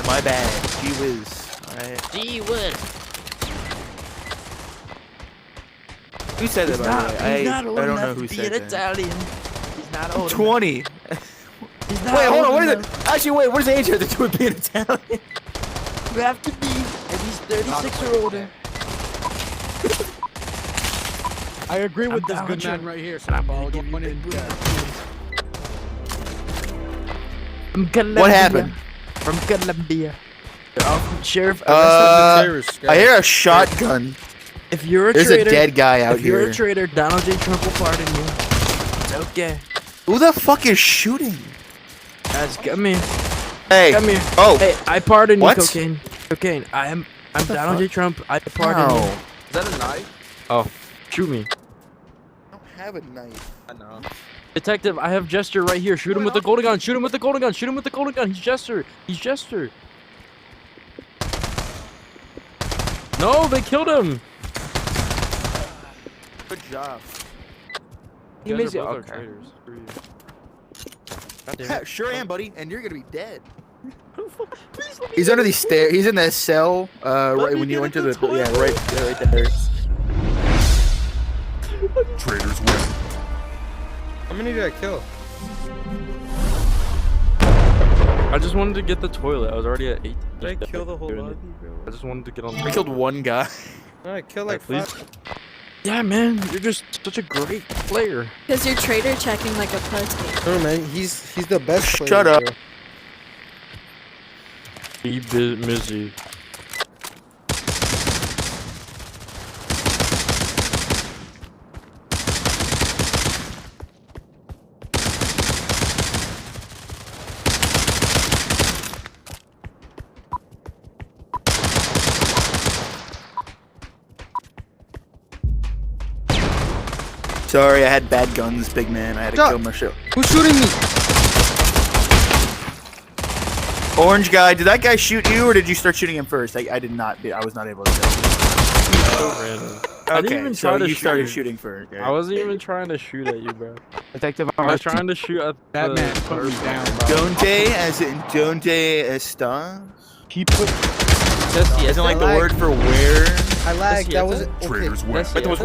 my bad. Gee whiz. Alright. Gee whiz. Who said that, by the way? I don't know who said that. Italian. He's not old 20. He's not Wait, hold on. old What is enough. it? Actually, wait. What does age have to do with being Italian? You have to be at least 36 or older. I agree with this down good with you. man right here. So I'll give money to From Colombia. What happened? From Colombia. Sheriff, I hear a shotgun. if you're a There's traitor, a dead guy out if you're here. a traitor, Donald J. Trump will pardon you. It's okay. Who the fuck is shooting? Guys, come here. Hey. Come here. Oh. Hey, I pardon What? you, cocaine. Cocaine. I'm Donald fuck? J. Trump. I pardon you. No. Is that a knife? Oh, shoot me. I don't have a knife. I know. Detective, I have Jester right here. Shoot him with the golden gun. Shoot him with the golden gun. Shoot him with the golden gun. He's Jester. He's Jester. No, they killed him. Good job. He made it. Okay. Sure am, buddy. And you're gonna be dead. Please let me He's under these stairs. He's in that cell. Right me when you get enter in the the yeah, right there. Traitors win. How many did I kill? I just wanted to get the toilet. I was already at 8. Did I kill the whole lobby, bro? I just wanted to get on. I killed one guy. No, I killed like Please. 5. Yeah, man, you're just such a great player. Because you're trader checking like a pussy. No, man, he's the best player. Shut up. bro. Be busy. Sorry, I had bad guns, big man. I had to Stop. kill my shit. Who's shooting me? Orange guy, did that guy shoot you, or did you start shooting him first? I did not. I was not able to. So random. I didn't Okay, even so try to you started shoot. shooting first. I wasn't even trying to shoot at you, bro. Detective, I was trying to shoot at That the man put me down, bro. Donde as in Donde estás? He put. Isn't like the word for where? I lagged. That was Traitors win. That's But there was